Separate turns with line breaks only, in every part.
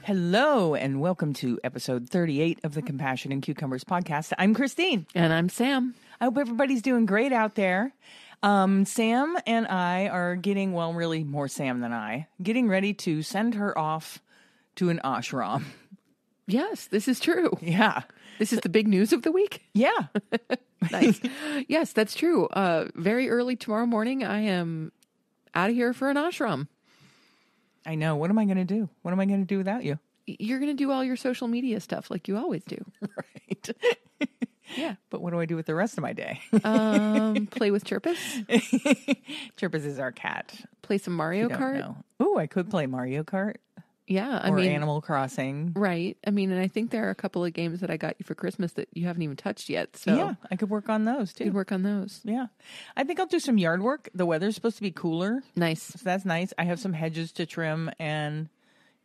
Hello, and welcome to episode 38 of the Compassion and Cucumbers podcast. I'm Christine.
And I'm Sam.
I hope everybody's doing great out there. Sam and I are getting, well, really more Sam than I, getting ready to send her off to an ashram.
Yes, this is true.
Yeah.
This is the big news of the week.
Yeah.
Nice. Yes, that's true. Very early tomorrow morning, I am out of here for an ashram.
I know. What am I going to do? What am I going to do without you?
You're going to do all your social media stuff like you always do.
Right.
Yeah.
But what do I do with the rest of my day?
Play with Chirpus.
Chirpus is our cat.
Play some Mario Kart.
Oh, I could play Mario Kart.
Yeah.
Or Animal Crossing.
Right. I mean, and I think there are a couple of games that I got you for Christmas that you haven't even touched yet. So
yeah, I could work on those too.
You could work on those.
Yeah. I think I'll do some yard work. The weather's supposed to be cooler.
Nice.
So that's nice. I have some hedges to trim and,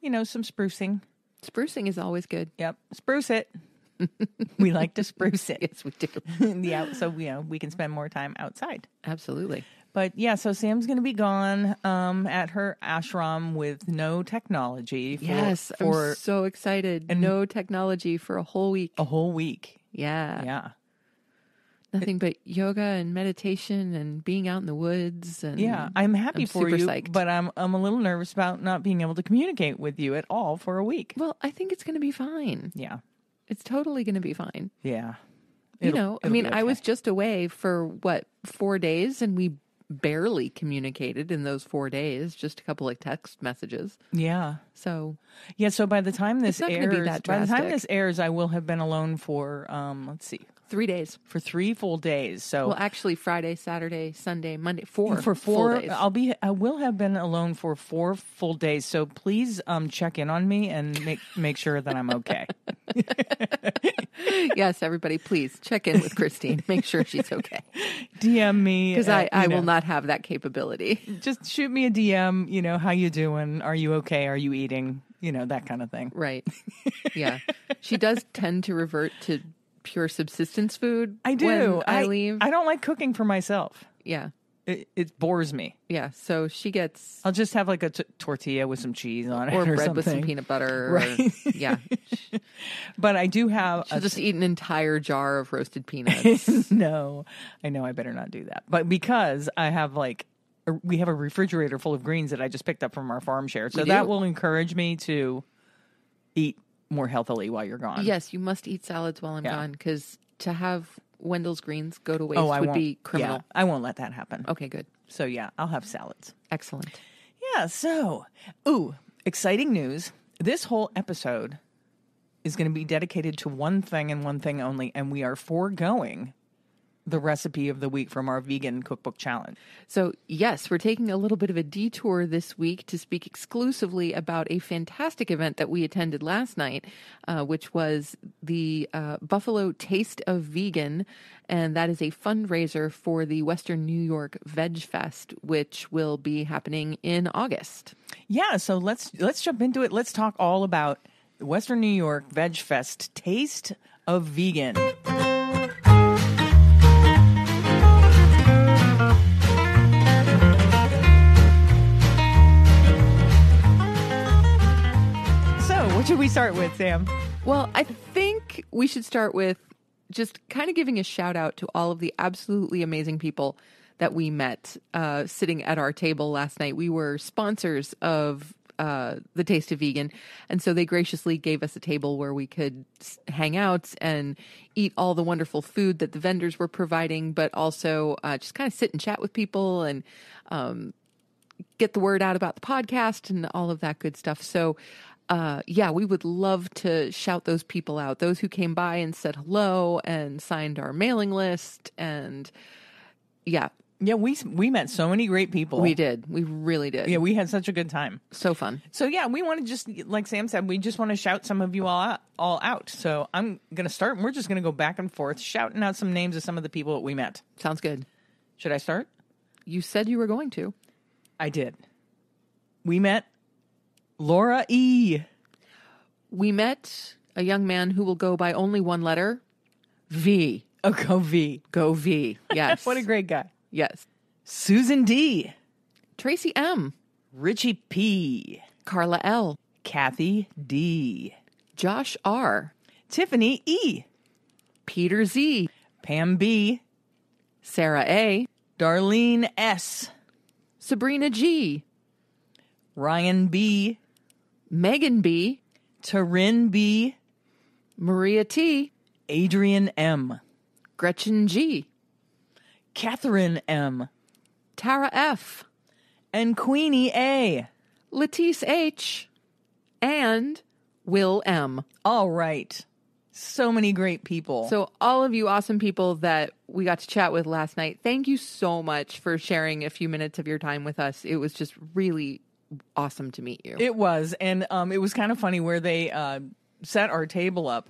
some sprucing.
Sprucing is always good.
Yep. Spruce it. We like to spruce it.
Yes, we do.
Yeah. So, we can spend more time outside.
Absolutely.
But yeah, so Sam's going to be gone at her ashram with no technology.
I'm so excited. And no technology for a whole week.
A whole week.
Yeah.
Yeah.
Nothing but yoga and meditation and being out in the woods. And
yeah, I'm happy for you,
psyched.
But I'm a little nervous about not being able to communicate with you at all for a week.
Well, I think it's going to be fine.
Yeah.
It's totally going to be fine.
Yeah.
I was just away for 4 days, and we barely communicated in those 4 days, just a couple of text messages.
Yeah.
So
by the time this
airs,
I will have been alone for
3 days.
For 3 full days. So
well, actually Friday, Saturday, Sunday, Monday, 4
for 4
full days.
I will have been alone for 4 full days. So please check in on me and make sure that I'm okay.
Yes, everybody, please check in with Christine. Make sure she's okay.
DM me.
Because I will not have that capability.
Just shoot me a DM, how you doing? Are you okay? Are you eating? That kind of thing.
Right. Yeah. She does tend to revert to pure subsistence food.
I do.
When I leave.
I don't like cooking for myself.
Yeah.
It bores me.
Yeah. So she gets...
I'll just have like a tortilla with some cheese on it.
Or bread
something.
with some peanut butter.
Right.
Yeah.
But I do have...
She'll just eat an entire jar of roasted peanuts.
No. I know I better not do that. But because I have we have a refrigerator full of greens that I just picked up from our farm share. So that will encourage me to eat more healthily while you're gone.
Yes, you must eat salads while I'm gone, because to have Wendell's greens go to waste would be criminal.
Yeah, I won't let that happen.
Okay, good.
So yeah, I'll have salads.
Excellent.
Yeah, so, exciting news. This whole episode is going to be dedicated to one thing and one thing only, and we are foregoing the recipe of the week from our vegan cookbook challenge.
So yes, we're taking a little bit of a detour this week to speak exclusively about a fantastic event that we attended last night, which was the Buffalo Taste of Vegan. And that is a fundraiser for the Western New York VegFest, which will be happening in August.
Yeah, so let's jump into it. Let's talk all about the Western New York VegFest Taste of Vegan. What should we start with, Sam?
Well, I think we should start with just kind of giving a shout out to all of the absolutely amazing people that we met sitting at our table last night. We were sponsors of the Taste of Vegan, and so they graciously gave us a table where we could hang out and eat all the wonderful food that the vendors were providing, but also just kind of sit and chat with people and get the word out about the podcast and all of that good stuff. So we would love to shout those people out, those who came by and said hello and signed our mailing list. And yeah, we met so many great people. We did. We really did.
Yeah, we had such a good time.
So fun.
So yeah, we want to just, like Sam said, we just want to shout some of you all out. So I'm going to start, and we're just going to go back and forth, shouting out some names of some of the people that we met.
Sounds good.
Should I start?
You said you were going to.
I did. We met Laura E.
We met a young man who will go by only one letter, V.
Oh, go V.
Go V. Yes.
What a great guy.
Yes.
Susan D.
Tracy M.
Richie P.
Carla L.
Kathy D.
Josh R.
Tiffany E.
Peter Z.
Pam B.
Sarah A.
Darlene S.
Sabrina G.
Ryan B.
Megan B.
Taryn B.
Maria T.
Adrian M.
Gretchen G.
Catherine M.
Tara F.
And Queenie A.
Letice H. And Will M.
All right. So many great people.
So all of you awesome people that we got to chat with last night, thank you so much for sharing a few minutes of your time with us. It was just really awesome to meet you.
It was. And it was kind of funny where they set our table up.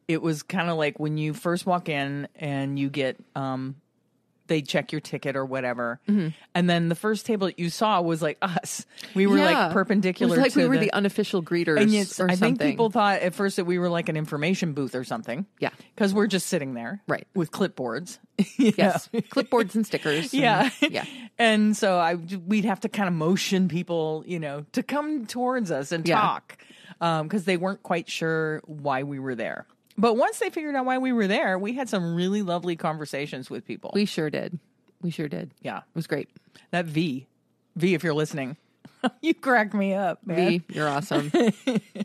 It was kind of like when you first walk in and you get, they check your ticket or whatever. Mm-hmm. And then the first table that you saw was like us. We were like perpendicular
it was like
to
we were the unofficial greeters
and
or something.
I think people thought at first that we were like an information booth or something.
Yeah.
Because we're just sitting there.
Right.
With clipboards.
Yes. Clipboards and stickers.
Yeah.
Yeah.
And so we'd have to kind of motion people, to come towards us and talk. Because they weren't quite sure why we were there. But once they figured out why we were there, we had some really lovely conversations with people.
We sure did. Yeah. It was great.
That V, if you're listening, you cracked me up, man.
V, you're awesome.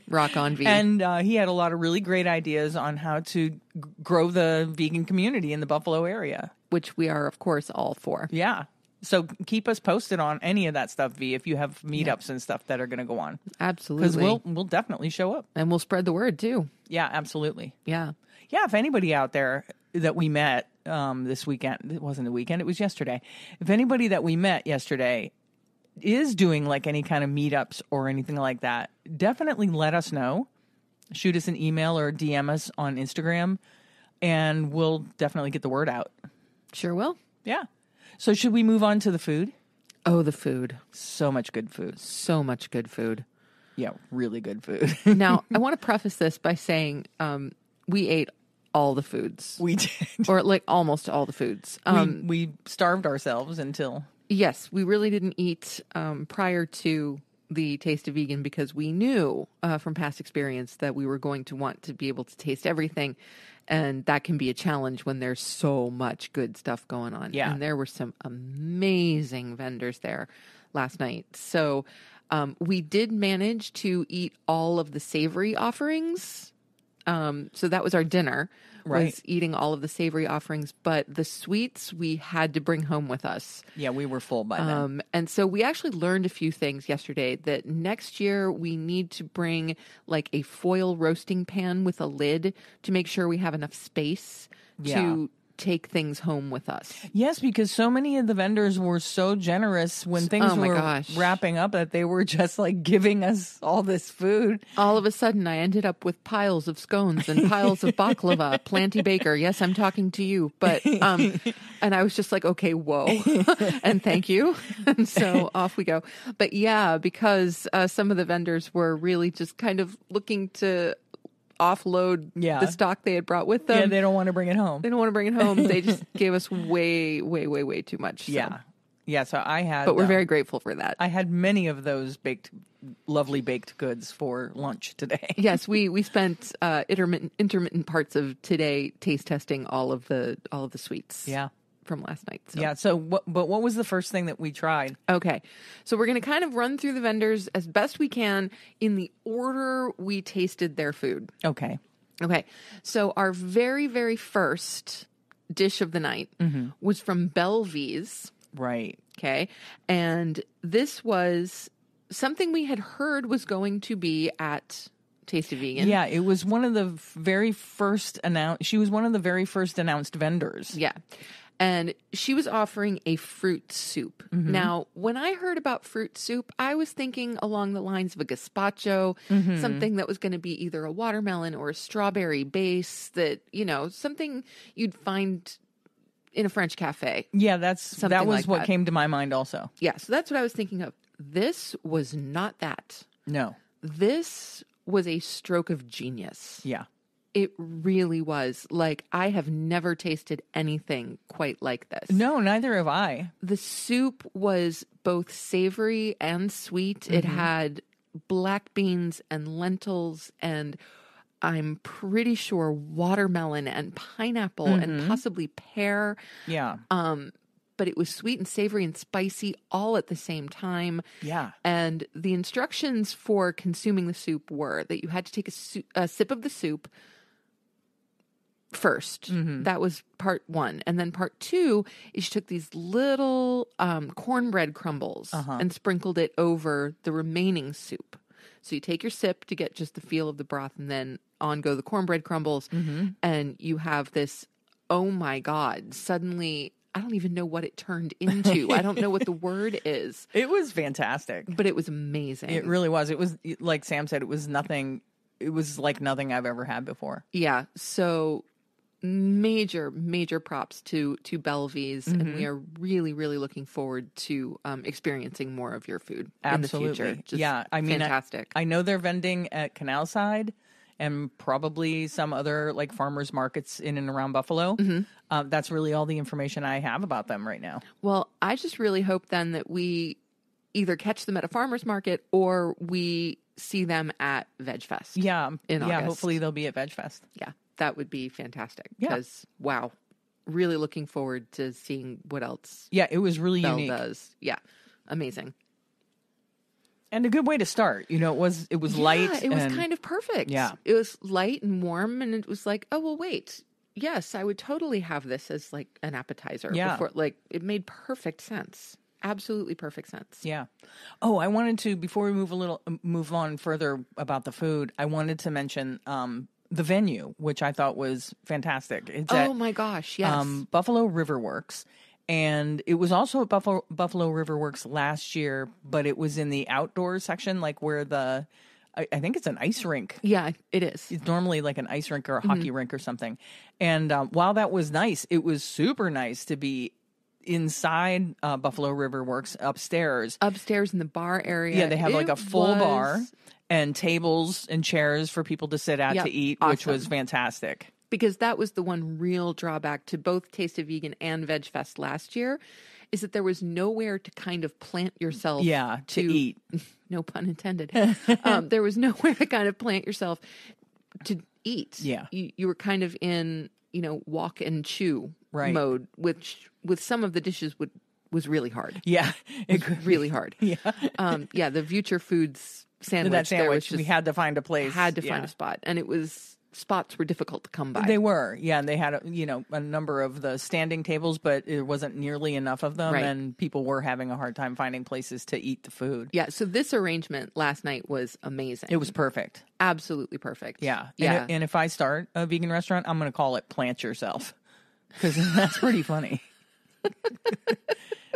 Rock on, V.
And he had a lot of really great ideas on how to grow the vegan community in the Buffalo area.
Which we are, of course, all for.
Yeah. So keep us posted on any of that stuff, V, if you have meetups and stuff that are going to go on.
Absolutely.
Because we'll definitely show up.
And we'll spread the word, too.
Yeah, absolutely.
Yeah.
Yeah, if anybody out there that we met this weekend, it wasn't the weekend, it was yesterday. If anybody that we met yesterday is doing like any kind of meetups or anything like that, definitely let us know. Shoot us an email or DM us on Instagram, and we'll definitely get the word out.
Sure will.
Yeah. So should we move on to the food?
Oh, the food.
So much good food.
So much good food.
Yeah, really good food.
Now, I want to preface this by saying we ate all the foods.
We did.
Or like almost all the foods.
We starved ourselves until...
Yes, we really didn't eat prior to the Taste of Vegan because we knew from past experience that we were going to want to be able to taste everything. And that can be a challenge when there's so much good stuff going on.
Yeah.
And there were some amazing vendors there last night. So we did manage to eat all of the savory offerings. So that was our dinner, was eating all of the savory offerings. But the sweets we had to bring home with us.
Yeah, we were full by then.
And so we actually learned a few things yesterday that next year we need to bring like a foil roasting pan with a lid to make sure we have enough space to take things home with us.
Yes, because so many of the vendors were so generous when things were wrapping up that they were just like giving us all this food.
All of a sudden, I ended up with piles of scones and piles of baklava. Planty Baker, yes, I'm talking to you. But and I was just like, okay, whoa, and thank you. And so off we go. But yeah, because some of the vendors were really just kind of looking to offload the stock they had brought with them.
Yeah, they don't want to bring it home.
They don't want to bring it home. They just gave us way too much. So.
Yeah. Yeah, so I had...
But we're very grateful for that.
I had many of those lovely baked goods for lunch today.
Yes, we spent intermittent parts of today taste testing all of the sweets.
Yeah.
From last night. So.
Yeah, so what was the first thing that we tried?
Okay. So we're going to kind of run through the vendors as best we can in the order we tasted their food.
Okay.
So our very, very first dish of the night was from Bellevees.
Right.
Okay. And this was something we had heard was going to be at Taste of Vegan.
Yeah, it was one of the very first she was one of the very first announced vendors.
Yeah. And she was offering a fruit soup. Mm-hmm. Now, when I heard about fruit soup, I was thinking along the lines of a gazpacho, something that was going to be either a watermelon or a strawberry base that, something you'd find in a French cafe.
Yeah, that was what came to my mind also.
Yeah, so that's what I was thinking of. This was not that.
No.
This was a stroke of genius.
Yeah.
It really was. Like, I have never tasted anything quite like this.
No, neither have I.
The soup was both savory and sweet. It had black beans and lentils and I'm pretty sure watermelon and pineapple and possibly pear.
Yeah.
But it was sweet and savory and spicy all at the same time.
Yeah.
And the instructions for consuming the soup were that you had to take a sip of the soup first. That was part one. And then part two is you took these little cornbread crumbles and sprinkled it over the remaining soup. So you take your sip to get just the feel of the broth, and then on go the cornbread crumbles, and you have this, oh my God, suddenly, I don't even know what it turned into. I don't know what the word is.
It was fantastic.
But it was amazing.
It really was. It was, like Sam said, it was like nothing I've ever had before.
Yeah. So major props to Bellevees, and we are really, really looking forward to experiencing more of your food in the future. Just
yeah, I mean,
fantastic.
I know they're vending at Canal Side and probably some other like farmers markets in and around Buffalo. That's really all the information I have about them right now.
Well, I just really hope then that we either catch them at a farmer's market or we see them at VegFest.
Yeah.
In August.
Hopefully they'll be at VegFest.
Yeah, that would be fantastic.
Yeah.
Because, wow, really looking forward to seeing what else
Yeah, it was really
Belle
unique.
does. Yeah, amazing.
And a good way to start. You know, it was light.
Yeah, it was kind of perfect.
Yeah.
It was light and warm, and it was like, oh, well, wait. Yes, I would totally have this as like an appetizer.
Yeah.
Before, like, it made perfect sense. Absolutely perfect sense.
Yeah. Oh, I wanted to, before we move on further about the food, I wanted to mention the venue, which I thought was fantastic. It's at,
my gosh, yes.
Buffalo River Works. And it was also at Buffalo River Works last year, but it was in the outdoor section, like where I think it's an ice rink.
Yeah, it is.
It's normally like an ice rink or a hockey rink or something. And while that was nice, it was super nice to be inside Buffalo River Works upstairs.
Upstairs in the bar area.
Yeah, they have like a full bar and tables and chairs for people to sit at to eat, which was fantastic.
Because that was the one real drawback to both Taste of Vegan and VegFest last year, is that there was nowhere to kind of plant yourself.
Yeah, to eat.
No pun intended. There was nowhere to kind of plant yourself to eat.
Yeah.
You were kind of in, walk and chew mode, which with some of the dishes was really hard.
Yeah.
It was really hard.
Yeah.
The Future Foods sandwich.
That sandwich, we had to find a place.
Had to find a spot. And spots were difficult to come by.
They were, yeah, and they had a number of the standing tables, but it wasn't nearly enough of them, and people were having a hard time finding places to eat the food.
Yeah, so this arrangement last night was amazing.
It was perfect.
Absolutely perfect.
Yeah.
Yeah.
And if I start a vegan restaurant, I'm going to call it Plant Yourself, because that's pretty funny.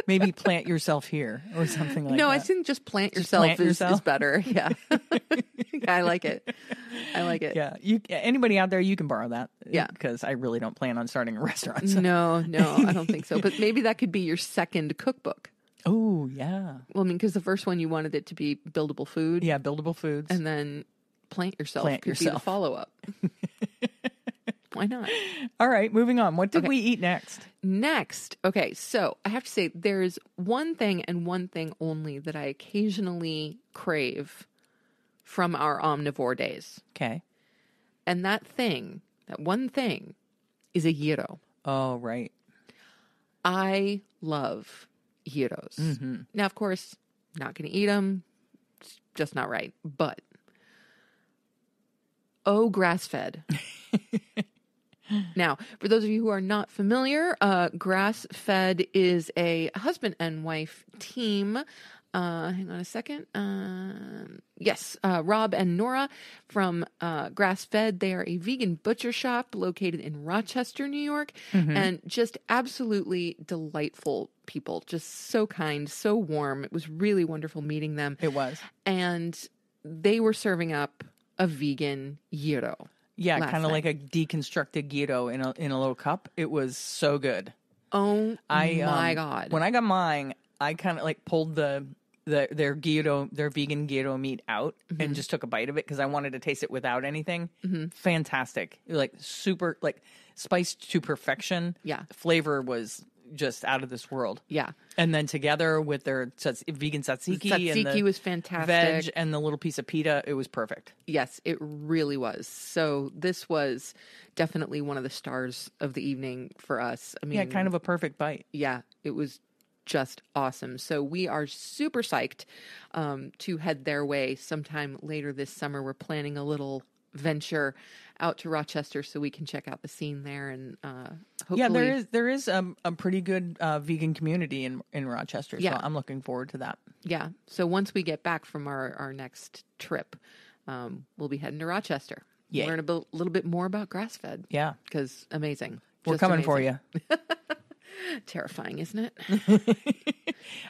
Maybe plant yourself here or something like that.
No, I think just plant yourself is better. Yeah. I like it.
Yeah. Anybody out there, you can borrow that.
Yeah.
Because I really don't plan on starting a restaurant. So.
No, I don't think so. But maybe that could be your second cookbook.
Oh, yeah.
Well, I mean, because the first one you wanted it to be buildable food.
Yeah, buildable foods.
And then Plant Yourself could be the follow-up. Why not?
All right, moving on. What did we eat next?
Okay, so I have to say there's one thing and one thing only that I occasionally crave from our omnivore days.
Okay.
And that one thing, is a gyro.
Oh, right.
I love gyros. Mm-hmm. Now, of course, not going to eat them. It's just not right. But, GrassFed. Now, for those of you who are not familiar, GrassFed is a husband and wife team. Hang on a second. Yes, Rob and Nora from GrassFed. They are a vegan butcher shop located in Rochester, New York, and just absolutely delightful people. Just so kind, so warm. It was really wonderful meeting them.
It was.
And they were serving up a vegan gyro.
Yeah, kind of like a deconstructed gyro in a little cup. It was so good.
Oh my God.
When I got mine, I kind of like pulled their vegan gyro meat out and just took a bite of it because I wanted to taste it without anything. Fantastic. Like super, like spiced to perfection.
Yeah.
Flavor was just out of this world.
Yeah.
And then together with their vegan tzatziki and the
was fantastic.
Veg and the little piece of pita, it was perfect.
Yes, it really was. So this was definitely one of the stars of the evening for us. I mean,
Yeah, kind of a perfect bite.
Yeah, it was just awesome. So we are super psyched to head their way sometime later this summer. We're planning a little venture out to Rochester so we can check out the scene there, and hopefully...
Yeah, there is a pretty good vegan community in Rochester, so I'm looking forward to that.
Yeah, so once we get back from our next trip, we'll be heading to Rochester.
Yeah.
Learn a little bit more about GrassFed.
Yeah.
Because amazing.
We're coming for you.
Terrifying, isn't it?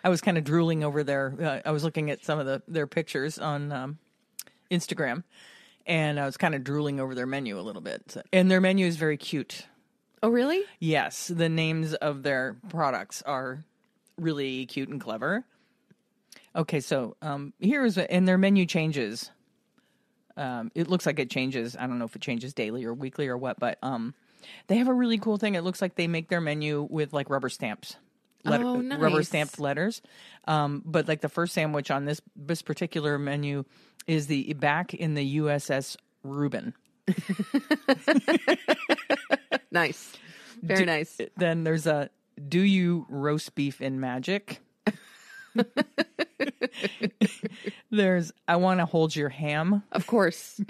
I was kind of drooling over there. I was looking at some of their pictures on Instagram, and I was kind of drooling over their menu a little bit. And their menu is very cute.
Oh, really?
Yes. The names of their products are really cute and clever. Okay, so and their menu changes. It looks like it changes. I don't know if it changes daily or weekly or what, but they have a really cool thing. It looks like they make their menu with like rubber stamps.
Nice.
Rubber stamped letters. But like the first sandwich on this particular menu is the back in the USS Reuben.
Nice. Very nice.
Then there's a do you roast beef in magic? There's I want to hold your ham.
Of course.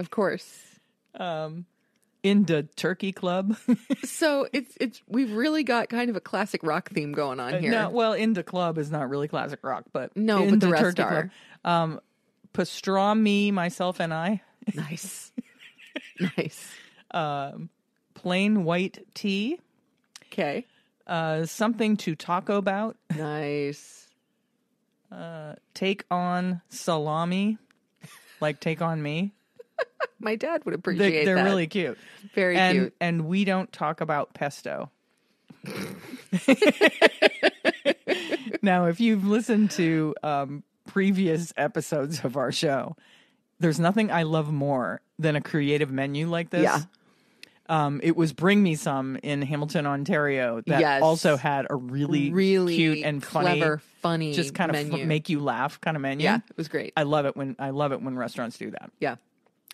Into Turkey Club.
So it's we've really got kind of a classic rock theme going on here.
No, well, Into Club is not really classic rock, but
no,
Into
but the rest
Turkey
are.
Club. Pastrami, myself and I.
Nice.
Plain white tea.
Okay.
Something to talk about.
Nice.
Take on salami, like take on me.
My dad would appreciate
they're
that.
really cute.
Very cute.
And we don't talk about pesto. Now, if you've listened to previous episodes of our show, there's nothing I love more than a creative menu like this.
Yeah.
It was Bring Me Some in Hamilton, Ontario that also had a really cute and
clever, funny
just kind of
menu.
Make you laugh kind of menu.
Yeah, it was great.
I love it when restaurants do that.
Yeah.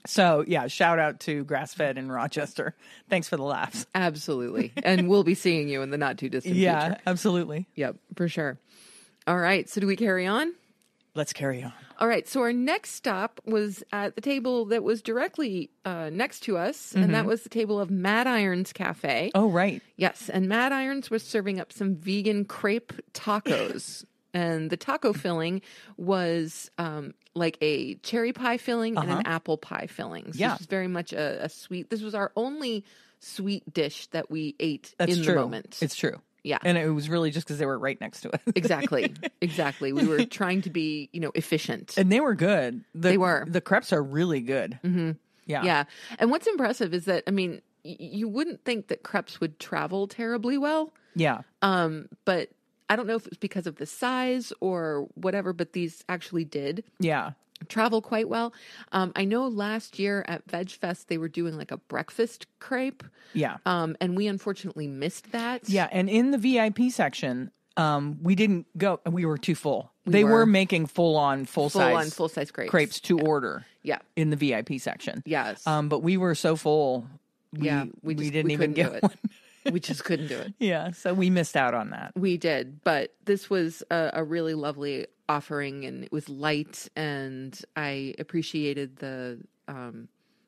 So, yeah, shout out to GrassFed in Rochester. Thanks for the laughs.
Absolutely. And we'll be seeing you in the not too distant future.
Yeah, absolutely.
Yep, for sure. All right. So do we carry on?
Let's carry on.
All right. So our next stop was at the table that was directly next to us, and that was the table of Mad Irons Cafe.
Oh, right.
Yes. And Mad Irons was serving up some vegan crepe tacos. And the taco filling was like a cherry pie filling and an apple pie filling. So this was very much a sweet. This was our only sweet dish that we ate in the moment.
It's true.
Yeah.
And it was really just because they were right next to us.
Exactly. We were trying to be, efficient.
And they were good.
They were.
The crepes are really good.
Mm-hmm.
Yeah.
Yeah. And what's impressive is that, you wouldn't think that crepes would travel terribly well.
Yeah.
But I don't know if it was because of the size or whatever, but these actually did.
Yeah.
Travel quite well. I know last year at VegFest, they were doing like a breakfast crepe.
Yeah.
And we unfortunately missed that.
Yeah. And in the VIP section, we didn't go. We were too full. They were making full-size crepes to order.
Yeah.
In the VIP section.
Yes.
But we were so full. We didn't even get one.
We just couldn't do it.
Yeah, so we missed out on that.
We did, but this was a really lovely offering, and it was light, and I appreciated the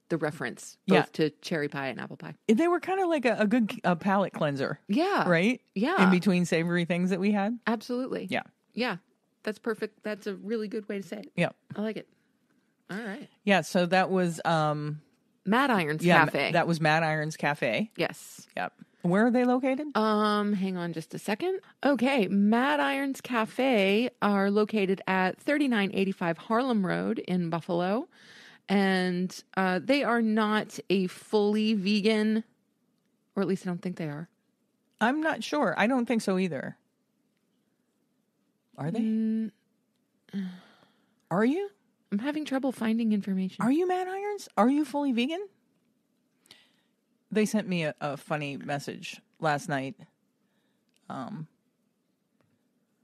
reference both to cherry pie and apple pie.
They were kind of like a good palate cleanser.
Yeah.
Right?
Yeah.
In between savory things that we had.
Absolutely.
Yeah.
Yeah. That's perfect. That's a really good way to say it.
Yeah.
I like it. All right.
Yeah, so that was
Mad Irons Cafe.
That was Mad Irons Cafe.
Yes.
Yep. Where are they located?
Hang on just a second. Okay, Mad Irons Cafe are located at 3985 Harlem Road in Buffalo, and they are not a fully vegan, or at least I don't think they are.
I'm not sure. I don't think so either. Are they? Are you?
I'm having trouble finding information.
Are you Mad Irons? Are you fully vegan? They sent me a funny message last night.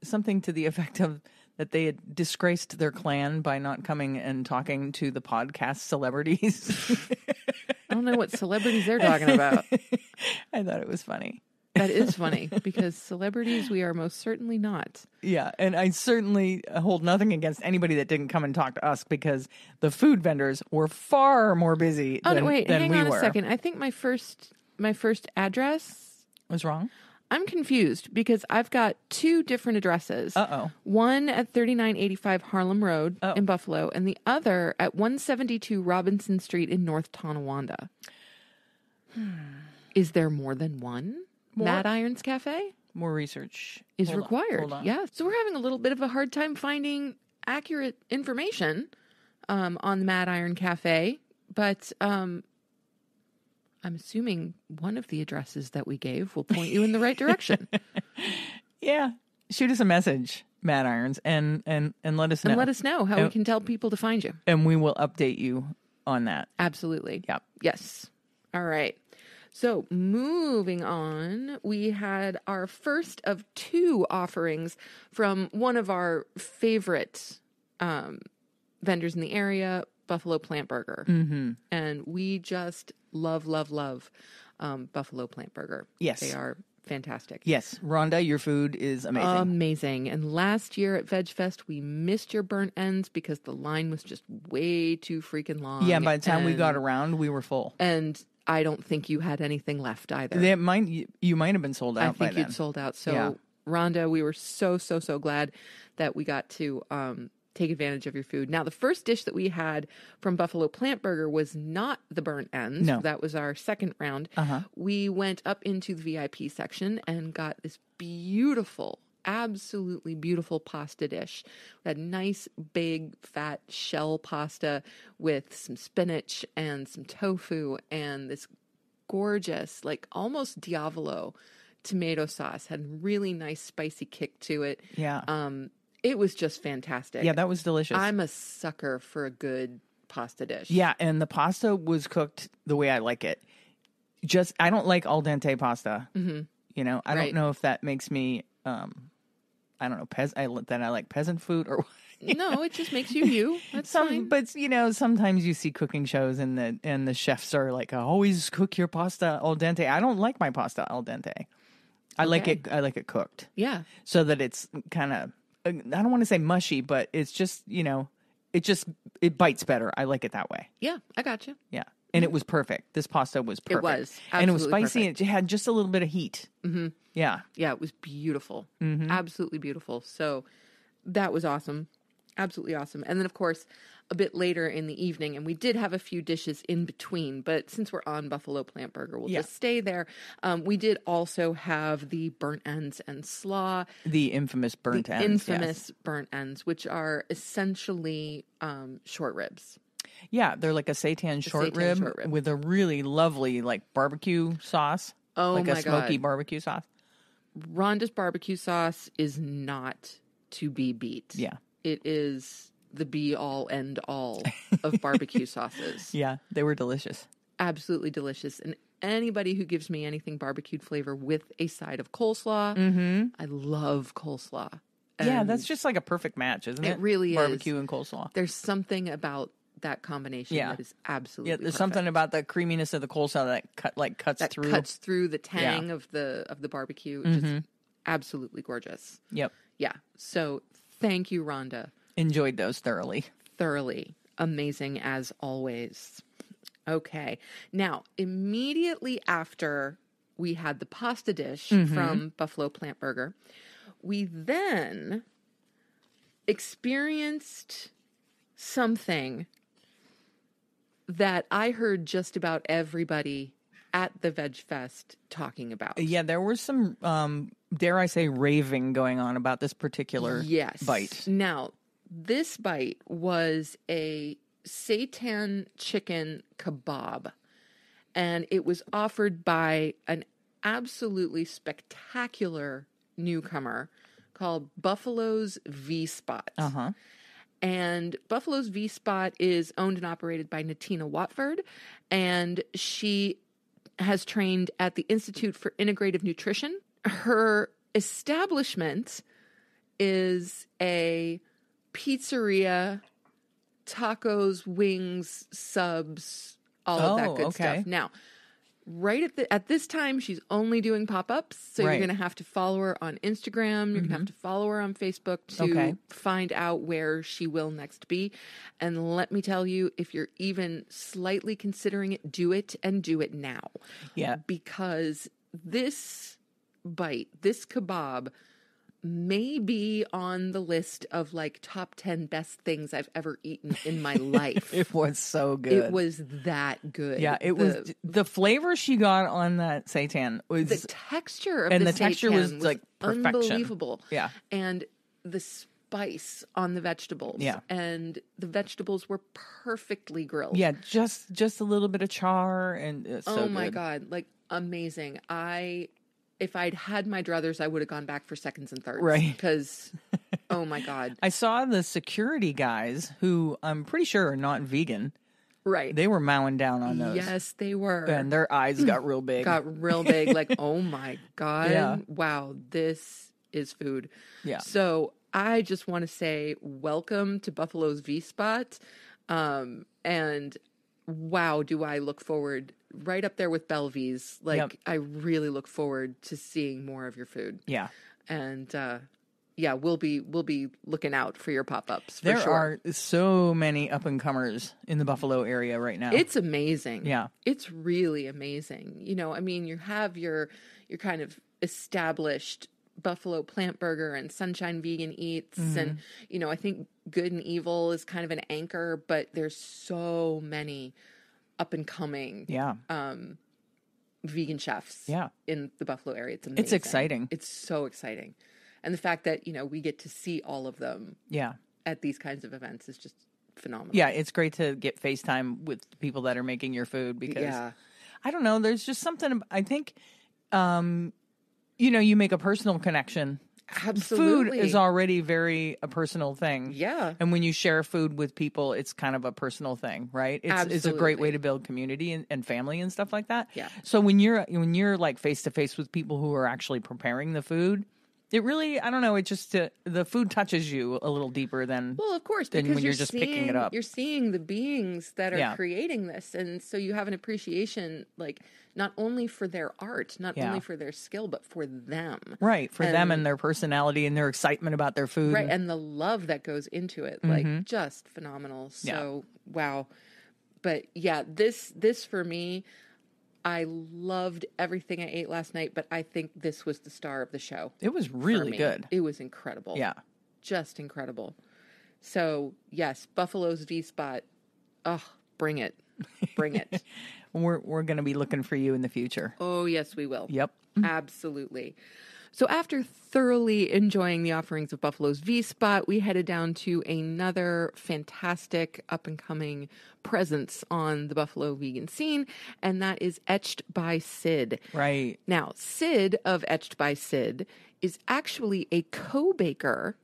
something to the effect of that they had disgraced their clan by not coming and talking to the podcast celebrities.
I don't know what celebrities they're talking about.
I thought it was funny.
That is funny because celebrities we are most certainly not.
Yeah, and I certainly hold nothing against anybody that didn't come and talk to us because the food vendors were far more busy than we were.
Hang on a second. I think my first address
was wrong.
I'm confused because I've got two different addresses.
Uh-oh.
One at 3985 Harlem Road in Buffalo, and the other at 172 Robinson Street in North Tonawanda. Is there more than one? Mad Irons Cafe?
More research
is required.
Hold on.
Yeah. So we're having a little bit of a hard time finding accurate information on the Mad Iron Cafe, but I'm assuming one of the addresses that we gave will point you in the right direction.
Yeah. Shoot us a message, Mad Irons, and let us know.
And let us know how we can tell people to find you.
And we will update you on that.
Absolutely.
Yep.
Yes. All right. So moving on, we had our first of two offerings from one of our favorite vendors in the area, Buffalo Plant Burger. Mm-hmm. And we just love Buffalo Plant Burger.
Yes.
They are fantastic.
Yes. Rhonda, your food is amazing.
Amazing. And last year at VegFest, we missed your burnt ends because the line was just way too freaking long.
Yeah, by the time we got around, we were full.
And I don't think you had anything left either.
You might have been sold out by then.
I think you'd sold out. So, Rhonda, we were so glad that we got to take advantage of your food. Now, the first dish that we had from Buffalo Plant Burger was not the burnt ends.
No.
That was our second round. Uh-huh. We went up into the VIP section and got this beautiful, absolutely beautiful pasta dish. That nice, big, fat shell pasta with some spinach and some tofu and this gorgeous, like almost Diavolo tomato sauce. Had really nice spicy kick to it.
Yeah.
It was just fantastic.
Yeah, that was delicious.
I'm a sucker for a good pasta dish.
Yeah, and the pasta was cooked the way I like it. I don't like al dente pasta. Mm-hmm. You know, I don't know if that makes me, I don't know, that I like peasant food or what.
No, it just makes you. That's fine.
But you know, sometimes you see cooking shows and the chefs are like, always cook your pasta al dente. I don't like my pasta al dente. I like it cooked.
Yeah.
So that it's kind of, I don't want to say mushy, but it's just, you know, it bites better. I like it that way.
Yeah, I got you.
Yeah. And it was perfect. This pasta was perfect.
It was.
And it was spicy.
Perfect.
And it had just a little bit of heat. Mm-hmm. Yeah.
Yeah, it was beautiful. Mm-hmm. Absolutely beautiful. So that was awesome. Absolutely awesome. And then, of course, a bit later in the evening, and we did have a few dishes in between, but since we're on Buffalo Plant Burger, we'll just stay there. We did also have the burnt ends and slaw.
The infamous burnt ends.
Burnt ends, which are essentially short ribs.
Yeah, they're like a seitan short rib with a really lovely like barbecue sauce.
Oh,
like
my
a smoky
God.
barbecue sauce.
Rhonda's barbecue sauce is not to be beat.
Yeah.
It is the be-all, end-all of barbecue sauces.
Yeah, they were delicious.
Absolutely delicious. And anybody who gives me anything barbecued flavor with a side of coleslaw, I love coleslaw.
Yeah, that's just like a perfect match, isn't it?
It really is.
Barbecue and coleslaw.
There's something about that combination that is absolutely
there's
perfect.
something about the creaminess of the coleslaw that cuts through
the tang of the barbecue. Just absolutely gorgeous.
Yep.
Yeah. So thank you, Rhonda.
Enjoyed those thoroughly.
Thoroughly. Amazing as always. Okay. Now, immediately after we had the pasta dish from Buffalo Plant Burger, we then experienced something that I heard just about everybody at the VegFest talking about.
Yeah, there was some, dare I say, raving going on about this particular bite.
Now, this bite was a seitan chicken kebab, and it was offered by an absolutely spectacular newcomer called Buffalo's V-Spot.
Uh-huh.
And Buffalo's V-Spot is owned and operated by Natina Watford, and she has trained at the Institute for Integrative Nutrition. Her establishment is a pizzeria, tacos, wings, subs, all of that good stuff. Now, right at this time, she's only doing pop-ups, so you're going to have to follow her on Instagram. You're going to have to follow her on Facebook to find out where she will next be. And let me tell you, if you're even slightly considering it, do it and do it now.
Yeah.
Because this bite, this kebab, may be on the list of like top 10 best things I've ever eaten in my life.
It was so good.
It was that good.
Yeah, it was the flavor she got on that seitan was
the texture of
and
the
the texture was like perfection.
Unbelievable.
Yeah.
And the spice on the vegetables.
Yeah.
And the vegetables were perfectly grilled.
Yeah, just a little bit of char and so
oh my
good.
God, like amazing. If I'd had my druthers, I would have gone back for seconds and thirds.
Right.
Because, oh my God.
I saw the security guys who I'm pretty sure are not vegan.
Right.
They were mowing down on those.
Yes, they were.
And their eyes got real big.
Got real big. Like, oh my God.
Yeah.
Wow, this is food.
Yeah.
So I just want to say welcome to Buffalo's V-Spot. And wow, do I look forward, right up there with Bellevees. Like, I really look forward to seeing more of your food.
Yeah.
And yeah, we'll be looking out for your pop-ups.
There
sure.
are so many up-and-comers in the Buffalo area right now.
It's amazing.
Yeah.
It's really amazing. You know, I mean, you have your kind of established Buffalo Plant Burger and Sunshine Vegan Eats. And, you know, I think Good and Evil is kind of an anchor, but there's so many up-and-coming vegan chefs in the Buffalo area. It's amazing.
It's exciting.
It's so exciting. And the fact that, you know, we get to see all of them at these kinds of events is just phenomenal.
Yeah, it's great to get FaceTime with people that are making your food because, I don't know, there's just something, I think, you know, you make a personal connection.
Absolutely.
Food is already very a personal thing.
Yeah.
And when you share food with people, it's kind of a personal thing, right? It's a great way to build community and family and stuff like that.
Yeah.
So when you're like face to face with people who are actually preparing the food, it really, I don't know, it just, the food touches you a little deeper than,
well, of course,
than
because
when you're just picking it up.
You're seeing the beings that are creating this. And so you have an appreciation, like, not only for their art, not only for their skill, but for them.
Right. For them and their personality and their excitement about their food.
Right. And the love that goes into it. Like, just phenomenal. So, wow. But yeah, this for me, I loved everything I ate last night, but I think this was the star of the show.
It was really good.
It was incredible.
Yeah.
Just incredible. So, yes, Buffalo's V-Spot. Oh, bring it. Bring it.
We're going to be looking for you in the future.
Oh, yes, we will.
Yep.
Absolutely. So after thoroughly enjoying the offerings of Buffalo's V-Spot, we headed down to another fantastic up-and-coming presence on the Buffalo vegan scene, and that is Etched by Sid.
Right.
Now, Sid of Etched by Sid is actually a co-baker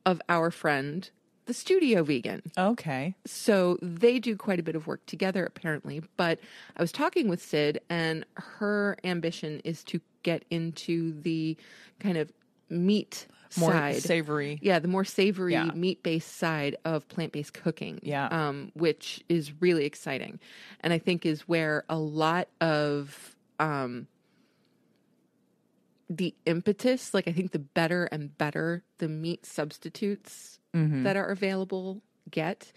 of our friend, the Studio Vegan.
Okay.
So they do quite a bit of work together, apparently. But I was talking with Sid, and her ambition is to get into the kind of meat
more
side.
Savory.
Yeah, the more savory, meat-based side of plant-based cooking.
Yeah.
Which is really exciting. And I think is where a lot of the impetus, like I think the better and better the meat substitutes that are available get,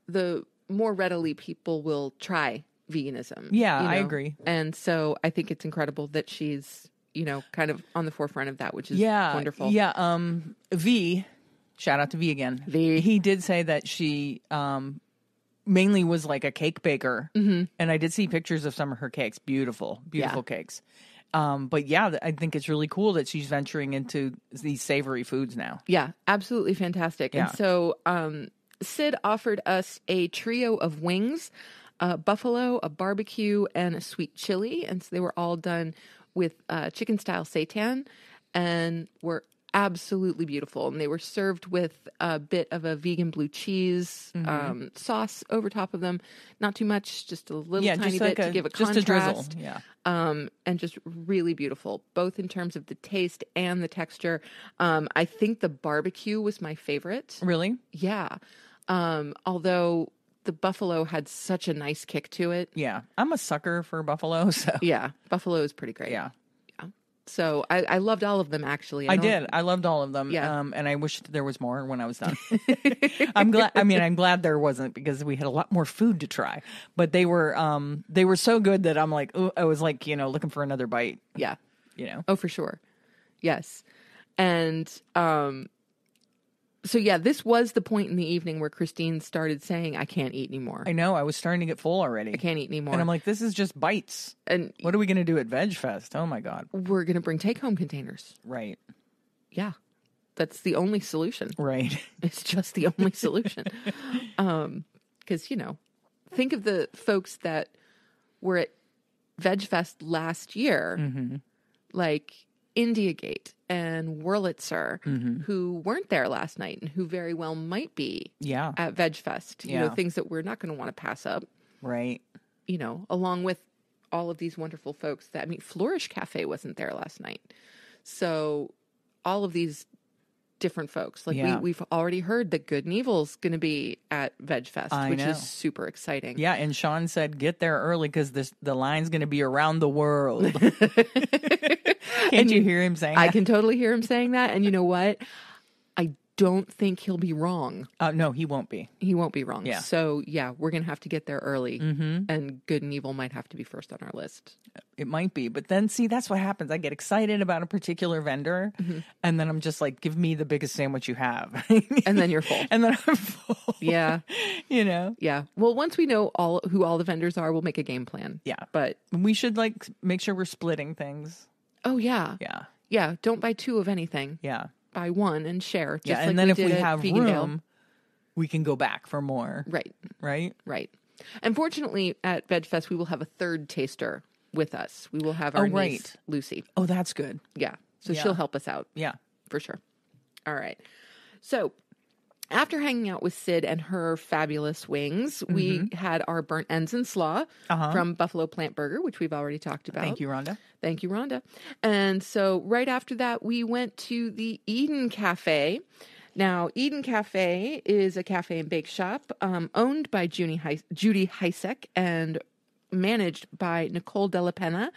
the more readily people will try veganism.
Yeah,
you know?
I agree.
And so I think it's incredible that she's, you know, kind of on the forefront of that, which is wonderful.
Yeah. V, shout out to V again.
V.
He did say that she mainly was like a cake baker. And I did see pictures of some of her cakes. Beautiful cakes. But yeah, I think it's really cool that she's venturing into these savory foods now.
Yeah, absolutely fantastic.
Yeah.
And so Sid offered us a trio of wings, a buffalo, a barbecue, and a sweet chili. And so they were all done with chicken style seitan and were absolutely beautiful. And they were served with a bit of a vegan blue cheese sauce over top of them. Not too much, just a little tiny bit to give a
just
contrast.
a drizzle. Yeah.
And just really beautiful, both in terms of the taste and the texture. I think the barbecue was my favorite.
Really?
Yeah. Although the buffalo had such a nice kick to it.
Yeah. I'm a sucker for buffalo, so.
Yeah. Buffalo is pretty great.
Yeah.
So I loved all of them, actually.
I did. I loved all of them.
Yeah.
And I wished there was more when I was done. I'm glad there wasn't, because we had a lot more food to try. But they were so good that I'm like, ooh, I was like, looking for another bite.
Yeah.
Oh,
for sure. Yes. And so, yeah, this was the point in the evening where Christine started saying, I can't eat anymore.
I know. I was starting to get full already.
I can't eat anymore.
And I'm like, this is just bites.
And
what are we going to do at VegFest? Oh, my God.
We're going to bring take-home containers.
Right.
Yeah. That's the only solution.
Right.
It's just the only solution. Because, think of the folks that were at VegFest last year, like Indiagate and Wurlitzer, who weren't there last night and who very well might be at VegFest. Things that we're not going to want to pass up.
Right.
Along with all of these wonderful folks Flourish Cafe wasn't there last night. So all of these different folks, we've already heard that Good and Evil's going to be at VegFest, which is super exciting.
Yeah. And Sean said, get there early because the line's going to be around the world. Can't you hear him saying that?
I can totally hear him saying that. And you know what? I don't think he'll be wrong.
No, he won't be.
He won't be wrong.
Yeah.
So, yeah, we're going to have to get there early. And Good and Evil might have to be first on our list.
It might be. But then, see, that's what happens. I get excited about a particular vendor. And then I'm just like, give me the biggest sandwich you have.
And then you're full.
And then I'm full.
Yeah. Yeah. Well, once we know who all the vendors are, we'll make a game plan.
Yeah.
But
we should make sure we're splitting things.
Oh, yeah.
Yeah.
Yeah. Don't buy two of anything.
Yeah.
Buy one and share. Just
and then if we have room, we can go back for more.
Right.
Right.
And fortunately, at VegFest, we will have a third taster with us. We will have our niece, Lucy.
Oh, that's good.
Yeah. So she'll help us out.
Yeah.
For sure. All right. So after hanging out with Sid and her fabulous wings, we had our burnt ends and slaw from Buffalo Plant Burger, which we've already talked about.
Thank you, Rhonda.
Thank you, Rhonda. And so right after that, we went to the Eden Cafe. Now, Eden Cafe is a cafe and bake shop owned by Judy Heisek and managed by Nicole Della Pena,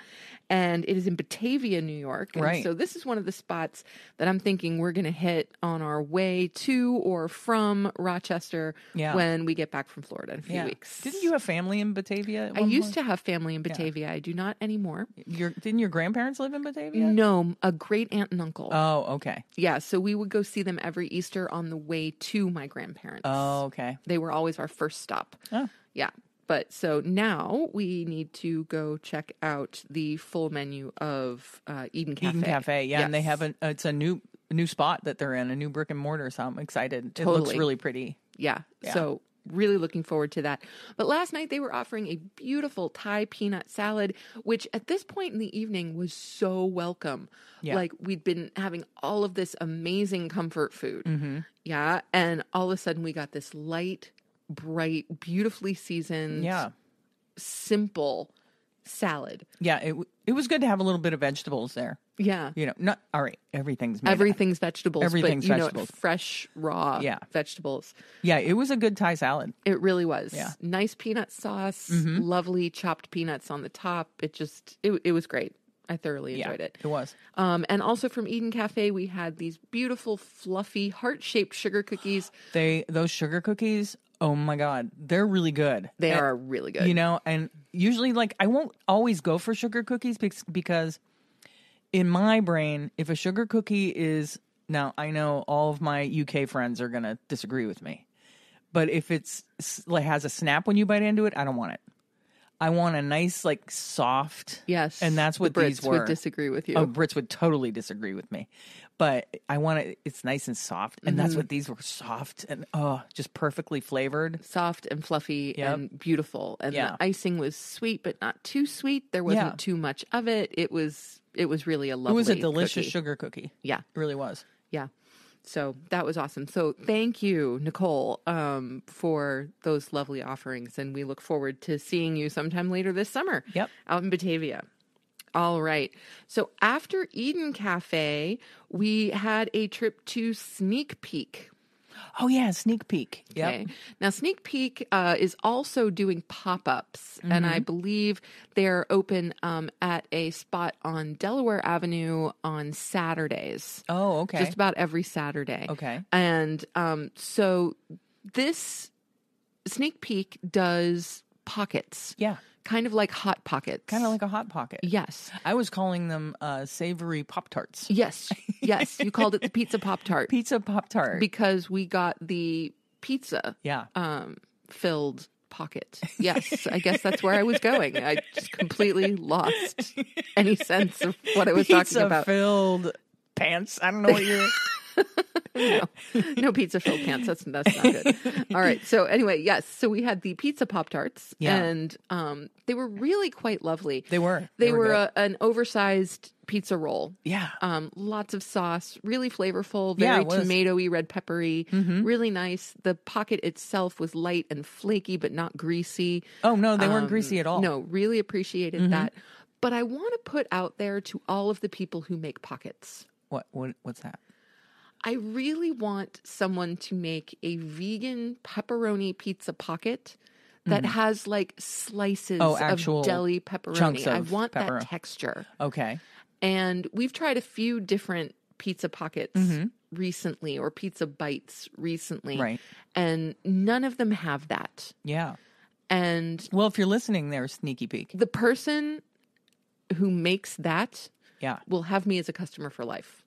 and it is in Batavia, New York. And
right.
So this is one of the spots that I'm thinking we're going to hit on our way to or from Rochester when we get back from Florida in a few weeks.
Didn't you have family in Batavia?
I used to have family in Batavia. I do not anymore.
Didn't your grandparents live in Batavia?
No, a great aunt and uncle.
Oh, okay.
Yeah, so we would go see them every Easter on the way to my grandparents.
Oh, okay.
They were always our first stop.
Oh.
Yeah. But so now we need to go check out the full menu of Eden Cafe.
Eden Cafe, yeah. Yes. And they have it's a new spot that they're in, a new brick and mortar. So I'm excited. Totally. It looks really pretty.
Yeah. So really looking forward to that. But last night they were offering a beautiful Thai peanut salad, which at this point in the evening was so welcome. Yeah. Like we'd been having all of this amazing comfort food. Mm-hmm. Yeah. And all of a sudden we got this light, bright, beautifully seasoned, simple salad.
Yeah, it was good to have a little bit of vegetables there.
Yeah.
Not all right, everything's
vegetables.
Everything's
but,
vegetables.
Fresh, raw vegetables.
Yeah, it was a good Thai salad.
It really was.
Yeah.
Nice peanut sauce, lovely chopped peanuts on the top. It was great. I thoroughly enjoyed it.
It was.
And also from Eden Cafe, we had these beautiful, fluffy, heart-shaped sugar cookies.
Those sugar cookies, oh my God, they're really good.
They are really good.
And usually, I won't always go for sugar cookies because in my brain, if a sugar cookie is, now I know all of my UK friends are going to disagree with me, but if it's has a snap when you bite into it, I don't want it. I want a nice, soft.
Yes.
And that's what
the Brits
these were.
would disagree with you.
Oh, Brits would totally disagree with me. But I want it's nice and soft. And that's what these were, soft and, just perfectly flavored.
Soft and fluffy and beautiful. And the icing was sweet, but not too sweet. There wasn't too much of it. It was really a lovely
It was a delicious
cookie.
Sugar cookie.
Yeah.
It really was.
Yeah. So that was awesome. So thank you, Nicole, for those lovely offerings. And we look forward to seeing you sometime later this summer.
Yep.
Out in Batavia. All right. So after Eden Cafe, we had a trip to Sneak Peek.
Oh, yeah, Sneak Peek. Yep.
Okay. Now, Sneak Peek is also doing pop-ups, and I believe they're open at a spot on Delaware Avenue on Saturdays.
Oh, okay.
Just about every Saturday.
Okay.
And so this Sneak Peek does pockets.
Yeah.
Kind of like Hot Pockets.
Kind of like a Hot Pocket.
Yes.
I was calling them savory Pop-Tarts.
Yes. Yes. You called it the Pizza Pop-Tart.
Pizza Pop-Tart.
Because we got the pizza
Yeah.
filled pocket. Yes. I guess that's where I was going. I just completely lost any sense of what I was talking about.
Pizza-filled pants. I don't know what you're...
No pizza filled pants. That's not good. All right. So anyway, yes. So we had the pizza Pop-Tarts, and they were really quite lovely.
They were.
They were an oversized pizza roll.
Yeah.
Lots of sauce, really flavorful, very tomatoey, red peppery, really nice. The pocket itself was light and flaky, but not greasy.
Oh, no, they weren't greasy at all.
No, really appreciated that. But I want to put out there to all of the people who make pockets.
What's that?
I really want someone to make a vegan pepperoni pizza pocket that has like slices
actual
of deli pepperoni.
chunks of
I want
pepperoni.
that texture.
Okay.
And we've tried a few different pizza pockets recently, or pizza bites recently.
Right.
And none of them have that.
Yeah.
And
Well, if you're listening there, Sneaky Peek.
the person who makes that
Yeah.
will have me as a customer for life.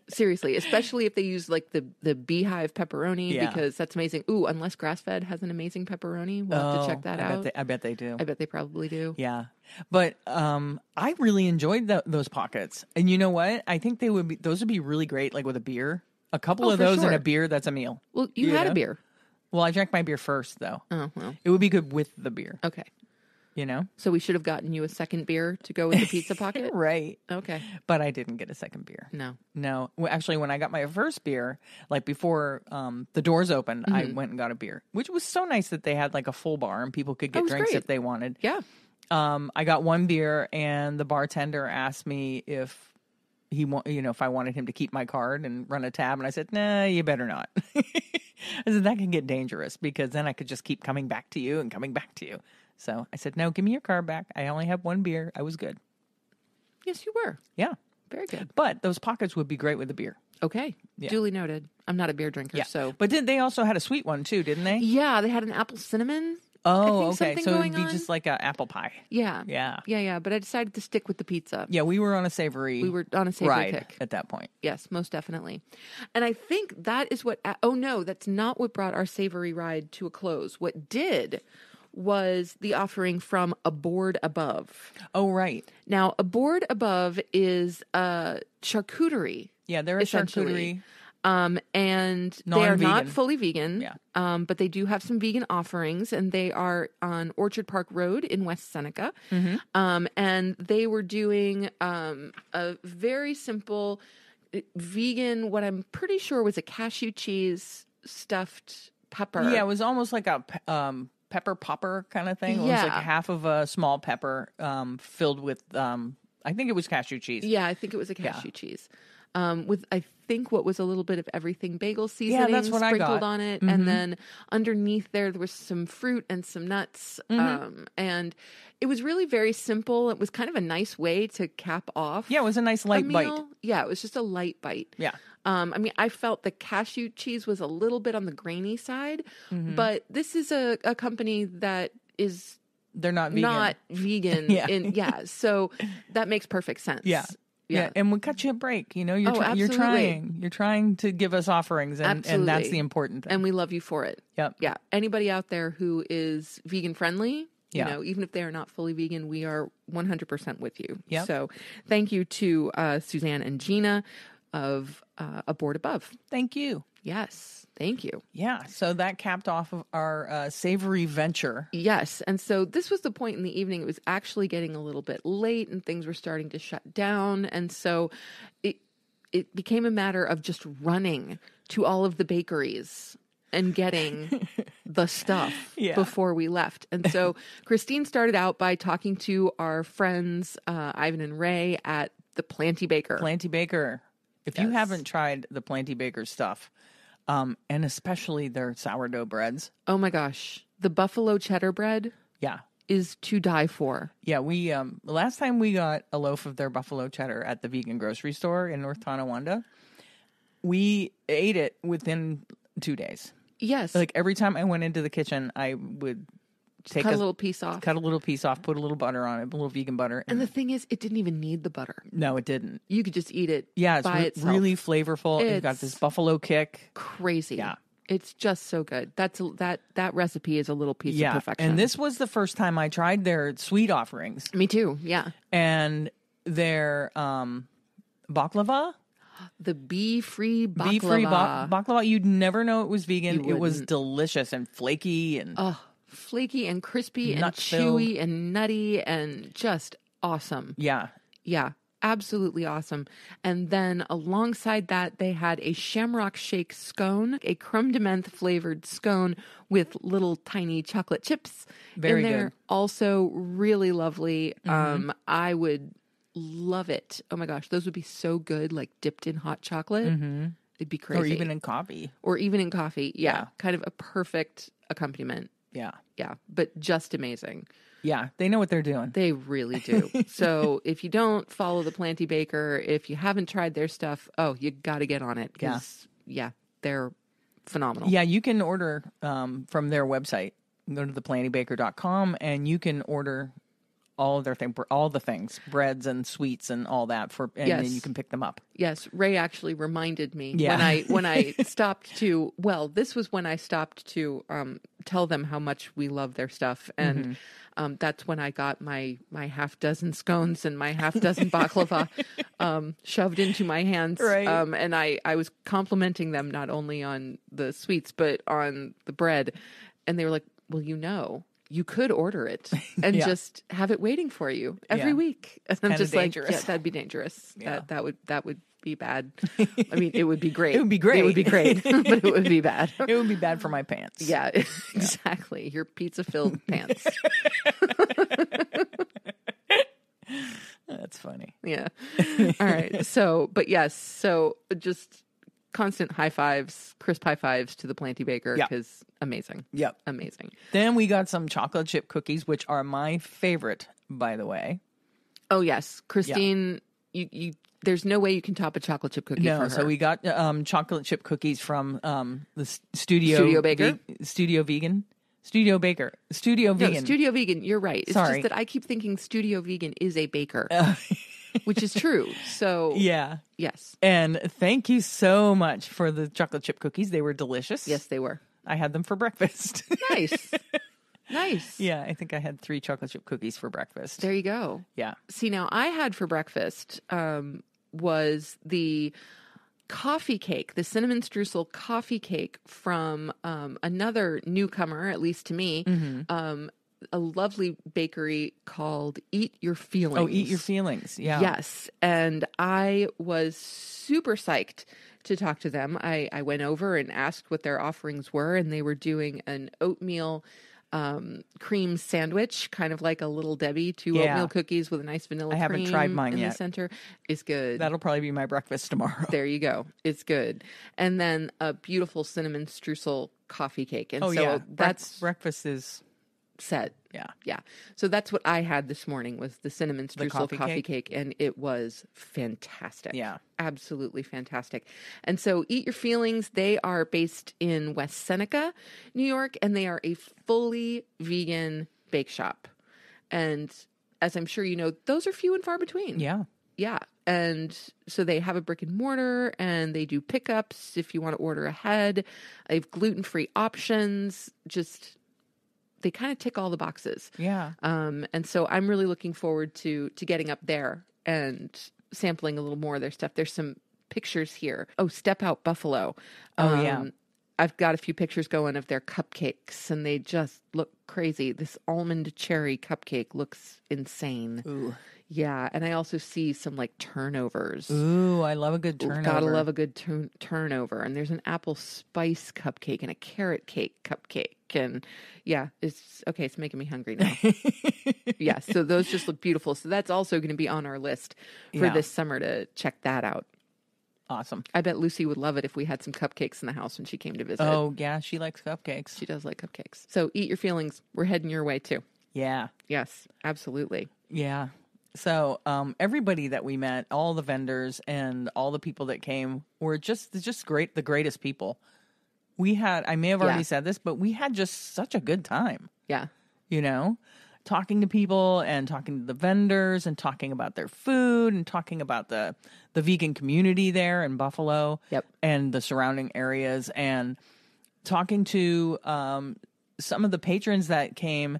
Seriously, especially if they use like the beehive pepperoni, because that's amazing. Ooh, unless GrassFed has an amazing pepperoni, we'll have to check that out.
I bet they do.
I bet they probably do.
Yeah. But I really enjoyed those pockets. And you know what? I think those would be really great, like with a beer. A couple of those in a beer, that's a meal.
Well, you had a beer.
Well, I drank my beer first, though.
Oh, well.
It would be good with the beer.
Okay.
You know?
So we should have gotten you a second beer to go with the pizza pocket?
Right.
Okay.
But I didn't get a second beer. No. Well, actually, when I got my first beer, like before the doors opened, I went and got a beer, which was so nice that they had like a full bar and people could get drinks if they wanted.
Yeah.
I got one beer and the bartender asked me if if I wanted him to keep my card and run a tab. And I said, nah, you better not. I said, that can get dangerous because then I could just keep coming back to you and coming back to you. So I said, no, give me your card back. I only have one beer. I was good.
Yes, you were.
Yeah.
Very good.
But those pockets would be great with a beer.
Okay. Yeah. Duly noted. I'm not a beer drinker, so.
But they also had a sweet one too, didn't they?
Yeah, they had an apple cinnamon.
Oh, okay. So it'd be just like an apple pie.
Yeah.
Yeah.
Yeah. But I decided to stick with the pizza.
Yeah, we were on a savory ride
kick
at that point.
Yes, most definitely. And I think that is what, oh no, that's not what brought our savory ride to a close. What did was the offering from Aboard Above.
Oh, right.
Now, Aboard Above is a charcuterie.
Yeah, they're a charcuterie.
And they are not fully vegan, but they do have some vegan offerings, and they are on Orchard Park Road in West Seneca. And they were doing a very simple vegan, what I'm pretty sure was a cashew cheese stuffed pepper.
Yeah, it was almost like a pepper popper kind of thing. It was like half of a small pepper filled with, I think it was cashew cheese.
Yeah, I think it was a cashew cheese. With, I think, what was a little bit of everything bagel seasoning
that's what
sprinkled on it. And then underneath there was some fruit and some nuts. And it was really very simple. It was kind of a nice way to cap off.
Yeah, it was a nice light bite.
Yeah, it was just a light bite.
Yeah.
I mean, I felt the cashew cheese was a little bit on the grainy side, but this is a company that is...
They're not vegan.
So that makes perfect sense.
Yeah, and we cut you a break. You know, you're trying to give us offerings, and that's the important thing.
And we love you for it.
Yep.
Yeah. Anybody out there who is vegan friendly, you know, even if they are not fully vegan, we are 100% with you.
Yep.
So thank you to Suzanne and Gina of Aboard Above.
Thank you.
Yes. Thank you.
Yeah. So that capped off of our savory venture.
Yes. And so this was the point in the evening. It was actually getting a little bit late and things were starting to shut down. And so it it became a matter of just running to all of the bakeries and getting the stuff before we left. And so Christine started out by talking to our friends, Ivan and Ray at the Planty Baker.
Planty Baker. If you haven't tried the Planty Baker stuff, and especially their sourdough breads.
Oh my gosh. The buffalo cheddar bread.
Yeah.
Is to die for.
Yeah, we last time we got a loaf of their buffalo cheddar at the vegan grocery store in North Tonawanda, we ate it within 2 days.
Yes.
Like every time I went into the kitchen, I would
cut a little piece off.
Cut a little piece off, put a little butter on it, a little vegan butter.
And the thing is, it didn't even need the butter.
No, it didn't.
You could just eat it
by
itself.
Really flavorful. It's got this buffalo kick.
Crazy.
Yeah.
It's just so good. That recipe is a little piece of perfection.
And this was the first time I tried their sweet offerings.
Me too. Yeah.
And their baklava.
The bee-free baklava.
Bee-free baklava. You'd never know it was vegan. It was delicious and flaky and
flaky and crispy and
nut-filled.
chewy and nutty and just awesome.
Yeah.
Yeah. Absolutely awesome. And then alongside that, they had a shamrock shake scone, a creme de menthe flavored scone with little tiny chocolate chips
Very
in there.
good.
Also really lovely.
Mm-hmm.
I would love it. Oh my gosh, those would be so good, like dipped in hot chocolate.
Mm-hmm.
It'd be crazy.
Or even in coffee.
Yeah. Kind of a perfect accompaniment.
Yeah.
Yeah. But just amazing.
Yeah, they know what they're doing.
They really do. So if you don't follow the Planty Baker, if you haven't tried their stuff, you got to get on it. Because, they're phenomenal.
Yeah, you can order from their website. Go to theplantybaker.com and you can order all of their all the things, breads and sweets and all that then you can pick them up.
Yes, Ray actually reminded me when I stopped to. Well, this was when I stopped to tell them how much we love their stuff, and that's when I got my half dozen scones and my half dozen baklava shoved into my hands.
Right.
And I was complimenting them not only on the sweets but on the bread, and they were like, "Well, you could order it and just have it waiting for you every week." And I'm just
dangerous.
like, that'd be dangerous.
Yeah.
That would be bad. I mean, it would be great.
It would be great.
It would be great, but it would be bad.
It would be bad for my pants.
Yeah, exactly. Your pizza-filled pants.
That's funny.
Yeah. All right. So just constant high fives, crisp high fives to the Planty Baker because amazing.
Yep.
Amazing.
Then we got some chocolate chip cookies, which are my favorite, by the way.
Oh, yes. Christine, you there's no way you can top a chocolate chip cookie for her.
So we got chocolate chip cookies from the Studio
Baker?
Studio Vegan. Studio Baker. Studio Vegan.
No, Studio Vegan, you're right. It's
Sorry.
just that I keep thinking Studio Vegan is a baker, which is true. So,
yeah.
Yes.
And thank you so much for the chocolate chip cookies. They were delicious.
Yes, they were.
I had them for breakfast.
Nice. Nice.
Yeah, I think I had 3 chocolate chip cookies for breakfast.
There you go.
Yeah.
See, now I had for breakfast was the coffee cake, the cinnamon streusel coffee cake from another newcomer, at least to me, a lovely bakery called Eat Your Feelings.
Oh, Eat Your Feelings. Yeah.
Yes. And I was super psyched to talk to them. I went over and asked what their offerings were, and they were doing an oatmeal cream sandwich, kind of like a Little Debbie, 2 oatmeal cookies with a nice vanilla cream.
I haven't tried mine
in
yet.
The center. It's good.
That'll probably be my breakfast tomorrow.
There you go. It's good. And then a beautiful cinnamon streusel coffee cake. And that's
breakfast is
set.
Yeah.
Yeah. So that's what I had this morning was the cinnamon streusel coffee cake, and it was fantastic.
Yeah.
Absolutely fantastic. And so Eat Your Feelings, they are based in West Seneca, New York, and they are a fully vegan bake shop. And as I'm sure you know, those are few and far between.
Yeah.
Yeah. And so they have a brick and mortar, and they do pickups if you want to order ahead. They have gluten-free options. They kind of tick all the boxes.
Yeah.
And so I'm really looking forward to getting up there and sampling a little more of their stuff. There's some pictures here. Oh, Step Out Buffalo.
Oh, yeah.
I've got a few pictures going of their cupcakes, and they just look crazy. This almond cherry cupcake looks insane.
Ooh.
Yeah, and I also see some like turnovers.
Ooh, I love a good turnover.
Gotta love a good turnover. And there's an apple spice cupcake and a carrot cake cupcake. And yeah, it's making me hungry now. Yeah, so those just look beautiful. So that's also going to be on our list for this summer to check that out.
Awesome.
I bet Lucy would love it if we had some cupcakes in the house when she came to visit.
Oh, yeah, she likes cupcakes.
She does like cupcakes. So eat your feelings. We're heading your way too.
Yeah.
Yes, absolutely.
Yeah. So everybody that we met, all the vendors and all the people that came were just great, the greatest people. We had, I may have already said this, but we had just such a good time.
Yeah.
You know, talking to people and talking to the vendors and talking about their food and talking about the vegan community there in Buffalo and the surrounding areas, and talking to some of the patrons that came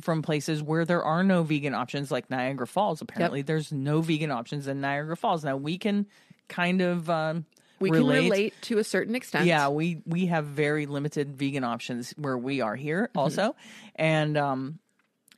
from places where there are no vegan options, like Niagara Falls. Apparently there's no vegan options in Niagara Falls. Now we can kind of
we can relate to a certain extent.
Yeah, we have very limited vegan options where we are here also. And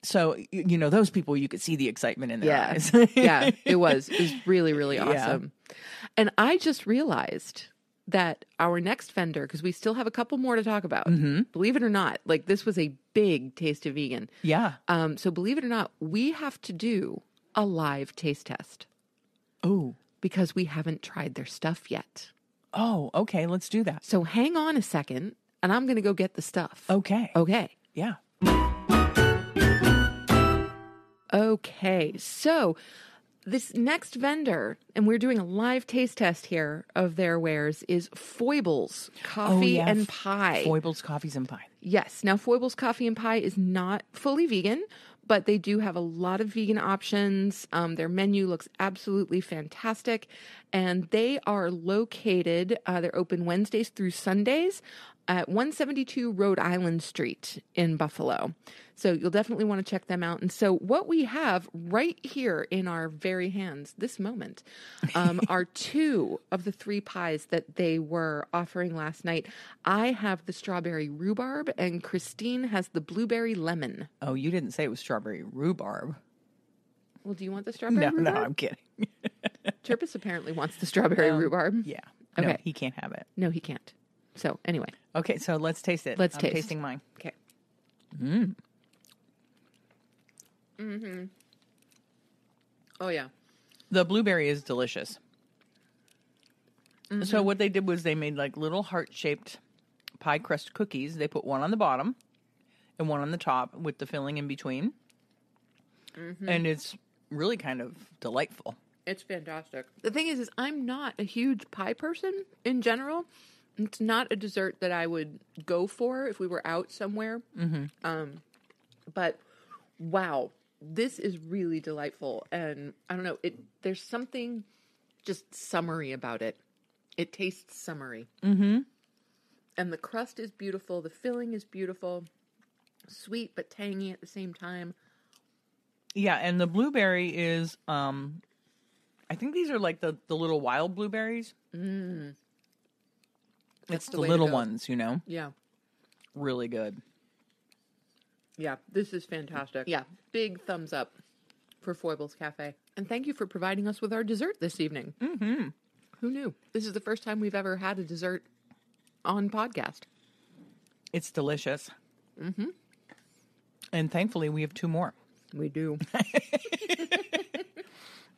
so, you know, those people, you could see the excitement in their eyes.
Yeah, it was really, really awesome. Yeah. And I just realized that our next vendor, because we still have a couple more to talk about, believe it or not, like this was a big Taste of Vegan.
Yeah.
So believe it or not, we have to do a live taste test.
Oh.
Because we haven't tried their stuff yet.
Oh, okay. Let's do that.
So hang on a second, and I'm going to go get the stuff.
Okay.
Okay.
Yeah.
Okay. So this next vendor, and we're doing a live taste test here of their wares, is Foibles Coffee and Pie.
Foibles Coffees and Pie.
Yes. Now, Foibles Coffee and Pie is not fully vegan, but they do have a lot of vegan options. Their menu looks absolutely fantastic. And they are located, they're open Wednesdays through Sundays at 172 Rhode Island Street in Buffalo. So you'll definitely want to check them out. And so what we have right here in our very hands this moment are two of the three pies that they were offering last night. I have the strawberry rhubarb and Christine has the blueberry lemon.
Oh, you didn't say it was strawberry rhubarb.
Well, do you want the strawberry rhubarb?
No, I'm kidding.
Chirpus apparently wants the strawberry rhubarb.
Yeah.
Okay.
No, he can't have it.
No, he can't. So anyway.
Okay, so let's taste it. I'm tasting mine.
Okay. Oh, yeah.
The blueberry is delicious. So what they did was they made like little heart-shaped pie crust cookies. They put one on the bottom and one on the top with the filling in between. And it's really kind of delightful.
It's fantastic. The thing is I'm not a huge pie person in general. It's not a dessert that I would go for if we were out somewhere. But wow, this is really delightful. And I don't know, there's something just summery about it. It tastes summery. And the crust is beautiful. The filling is beautiful. Sweet but tangy at the same time.
Yeah, and the blueberry is, I think these are like the little wild blueberries. It's the little ones, you know?
Yeah.
Really good.
Yeah, this is fantastic. Yeah, big thumbs up for Foibles Cafe. And thank you for providing us with our dessert this evening. Who knew? This is the first time we've ever had a dessert on podcast.
It's delicious. And thankfully, we have two more.
We do.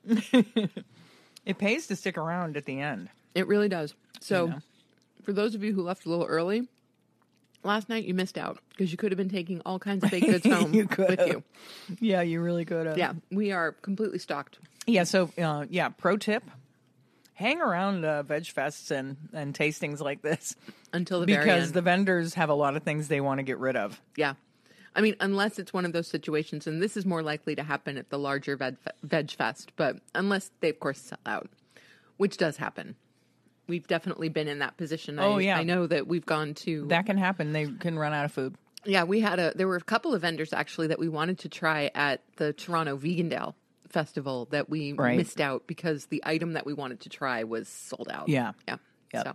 It pays to stick around at the end.
It really does. So, for those of you who left a little early, last night you missed out because you could have been taking all kinds of baked goods home with you.
Yeah, you really could have.
Yeah, we are completely stocked.
Yeah, so, pro tip, hang around veg fests and tastings like this.
Until the very end.
Because the vendors have a lot of things they want to get rid of.
Yeah. I mean, unless it's one of those situations, and this is more likely to happen at the larger veg fest, but unless they, of course, sell out, which does happen. We've definitely been in that position. I know that we've gone to...
That can happen. They can run out of food.
Yeah, there were a couple of vendors, actually, that we wanted to try at the Toronto Vegandale Festival that we missed out because the item that we wanted to try was sold out.
Yeah.
Yeah.
Yep.
So,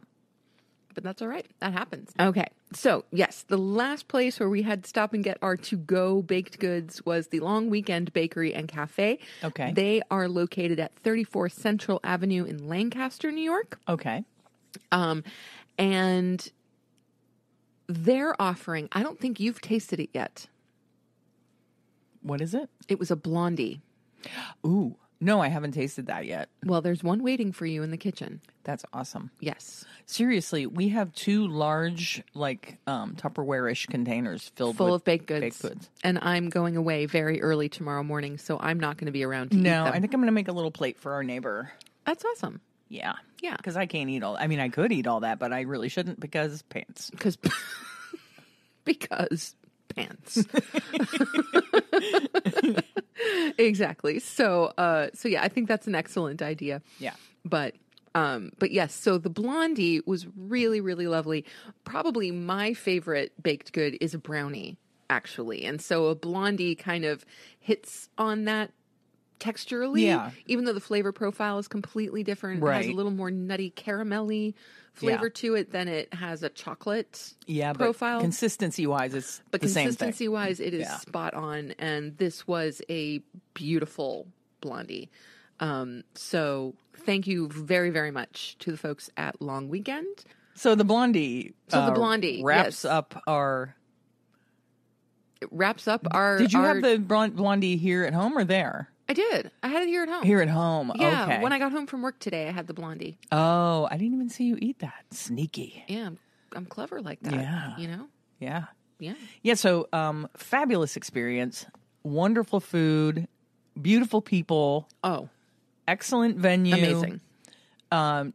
but that's all right. That happens. Okay. So, yes, the last place where we had to stop and get our to-go baked goods was the Long Weekend Bakery and Cafe.
Okay.
They are located at 34 Central Avenue in Lancaster, New York.
Okay.
And they're offering, I don't think you've tasted it yet.
What is it?
It was a blondie.
Ooh. No, I haven't tasted that yet.
Well, there's one waiting for you in the kitchen.
That's awesome.
Yes.
Seriously, we have 2 large, like, Tupperware-ish containers full
of baked goods. And I'm going away very early tomorrow morning, so I'm not going to be around to eat them.
I think I'm going to make a little plate for our neighbor.
That's awesome.
Yeah.
Yeah.
Because I can't eat all... I mean, I could eat all that, but I really shouldn't because pants.
Because pants. Exactly. So yeah, I think that's an excellent idea.
Yeah.
But yes, so the blondie was really, really lovely. Probably my favorite baked good is a brownie, actually. And so a blondie kind of hits on that texturally.
Yeah.
Even though the flavor profile is completely different. It has a little more nutty caramelly flavor to it than it has a chocolate profile.
But consistency-wise, it's the same thing.
Consistency-wise, it is spot on. And this was a beautiful blondie. So thank you very, very much to the folks at Long Weekend.
So the blondie wraps up our...
It wraps up our...
Did you have the blondie here at home or there?
I did. I had it here at home.
Here at home.
Yeah,
okay.
When I got home from work today, I had the blondie.
Oh, I didn't even see you eat that. Sneaky.
Yeah, I'm clever like that.
Yeah.
You know?
Yeah.
Yeah.
Yeah, so fabulous experience. Wonderful food. Beautiful people.
Oh.
Excellent venue.
Amazing.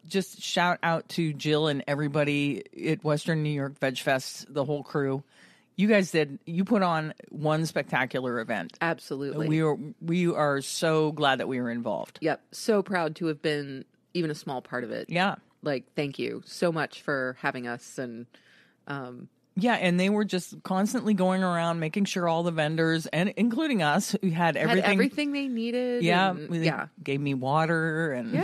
Just shout out to Jill and everybody at Western New York VegFest, the whole crew. You guys you put on one spectacular event.
Absolutely.
We are so glad that we were involved.
Yep. So proud to have been even a small part of it.
Yeah.
Like, thank you so much for having us. And
yeah, and they were just constantly going around making sure all the vendors, and including us, who had everything
they needed.
Yeah.
They
gave me water. And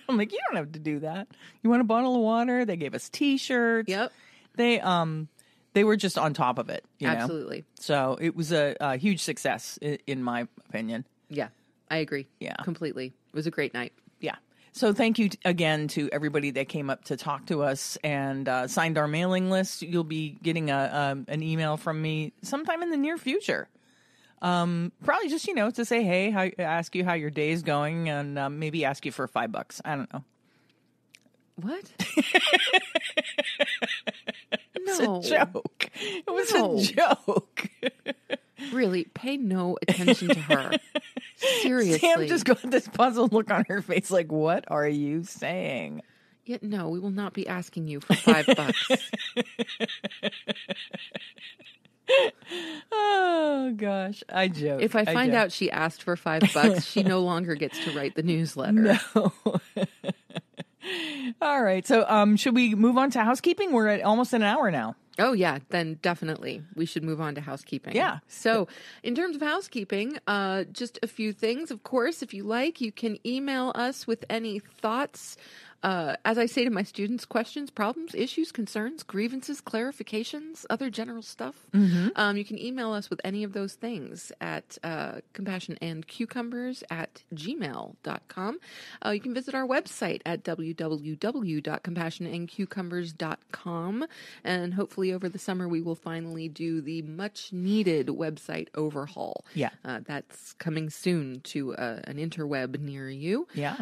I'm like, you don't have to do that. You want a bottle of water? They gave us T-shirts.
Yep.
They were just on top of it, you know?
Absolutely.
So it was a huge success, in my opinion.
Yeah, I agree.
Yeah.
Completely. It was a great night.
Yeah. So thank you again to everybody that came up to talk to us and signed our mailing list. You'll be getting an email from me sometime in the near future. Probably just, to say, hey, ask you how your day is going, and maybe ask you for $5. I don't know.
What?
No. It's a joke. It was a joke.
Really, pay no attention to her. Seriously.
Sam just got this puzzled look on her face like, what are you saying?
Yet no, we will not be asking you for $5.
Oh, gosh. I joke.
If I find out she asked for $5, she no longer gets to write the newsletter.
No. All right. So should we move on to housekeeping? We're at almost an hour now.
Oh, yeah. Then definitely we should move on to housekeeping.
Yeah.
So in terms of housekeeping, just a few things. Of course, if you like, you can email us with any thoughts. As I say to my students, questions, problems, issues, concerns, grievances, clarifications, other general stuff.
Mm-hmm.
You can email us with any of those things at compassionandcucumbers@gmail.com. You can visit our website at www.compassionandcucumbers.com. And hopefully over the summer, we will finally do the much needed website overhaul.
Yeah.
That's coming soon to an interweb near you.
Yeah.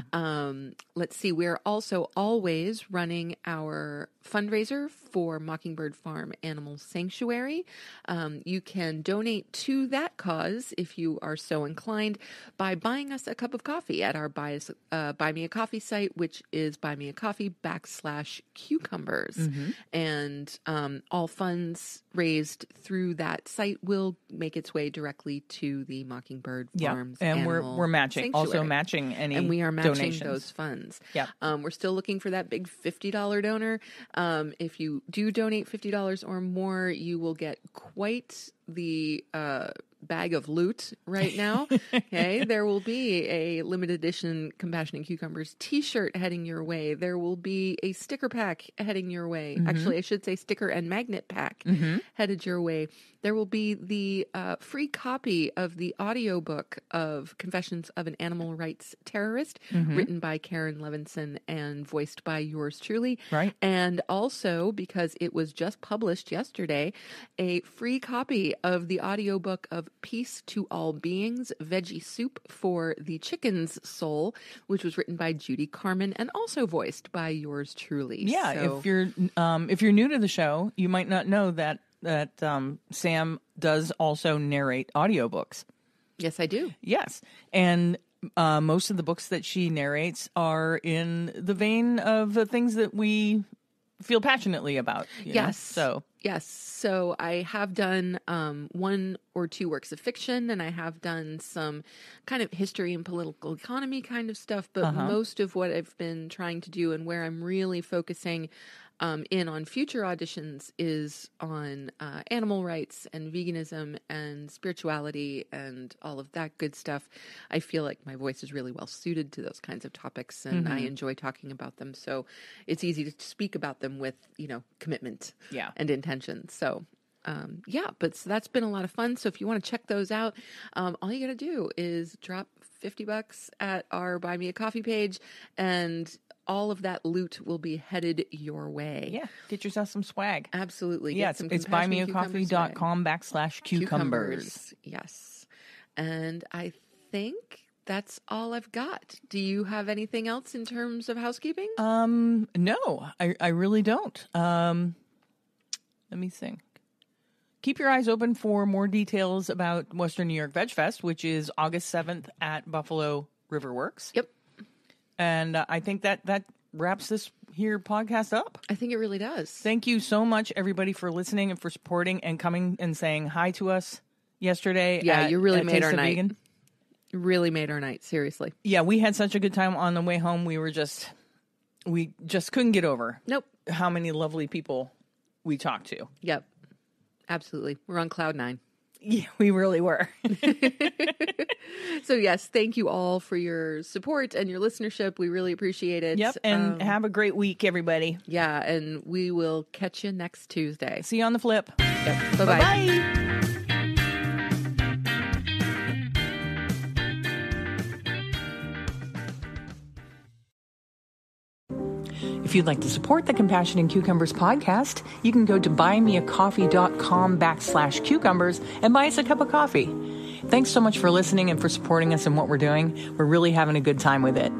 Let's see. We're also always running our fundraiser for Mockingbird Farm Animal Sanctuary. You can donate to that cause if you are so inclined by buying us a cup of coffee at our Buy Me a Coffee site, which is buymeacoffee.com/cucumbers. Mm-hmm. And all funds raised through that site will make its way directly to the Mockingbird Farms
and
Animal
we're matching,
Sanctuary.
also matching any
and we are matching
donations.
Those funds.
Yeah.
We're still looking for that big $50 donor. If you do donate $50 or more, you will get quite the bag of loot right now. Okay, there will be a limited edition Compassion and Cucumbers t-shirt heading your way. There will be a sticker pack heading your way. Actually, I should say sticker and magnet pack headed your way. There will be the free copy of the audiobook of Confessions of an Animal Rights Terrorist, written by Karen Levinson and voiced by yours truly.
Right.
And also, because it was just published yesterday, a free copy of the audiobook of Peace to All Beings, Veggie Soup for the Chicken's Soul, which was written by Judy Carmen and also voiced by yours truly.
Yeah,
So,
if you're new to the show, you might not know that Sam does also narrate audiobooks.
yes, I do.
Yes, and most of the books that she narrates are in the vein of the things that we feel passionately about. You know?
Yes. So I have done 1 or 2 works of fiction, and I have done some kind of history and political economy kind of stuff. But most of what I've been trying to do and where I'm really focusing in on future auditions is on animal rights and veganism and spirituality and all of that good stuff. I feel like my voice is really well suited to those kinds of topics, and I enjoy talking about them. So it's easy to speak about them with, commitment and intention. So but so that's been a lot of fun. So if you want to check those out, all you got to do is drop $50 at our Buy Me a Coffee page, and all of that loot will be headed your way.
Yeah, get yourself some swag.
Absolutely.
Yes, it's buymeacoffee.com/cucumbers.
Yes. And I think that's all I've got. Do you have anything else in terms of housekeeping?
No, I really don't. Let me think. Keep your eyes open for more details about Western New York VegFest, which is August 7th at Buffalo River Works.
Yep.
And I think that wraps this here podcast up.
I think it really does.
Thank you so much, everybody, for listening and for supporting and coming and saying hi to us yesterday.
Yeah, you really made our night.
Vegan.
Really made our night, seriously.
Yeah, we had such a good time on the way home. We just couldn't get over how many lovely people we talked to.
Yep. Absolutely. We're on cloud 9.
Yeah, we really were.
So, yes, thank you all for your support and your listenership. We really appreciate it.
Yep, and have a great week, everybody.
Yeah, and we will catch you next Tuesday.
See you on the flip.
Yep. Bye-bye.
Bye-bye. If you'd like to support the Compassion and Cucumbers podcast, you can go to buymeacoffee.com/cucumbers and buy us a cup of coffee. Thanks so much for listening and for supporting us in what we're doing. We're really having a good time with it.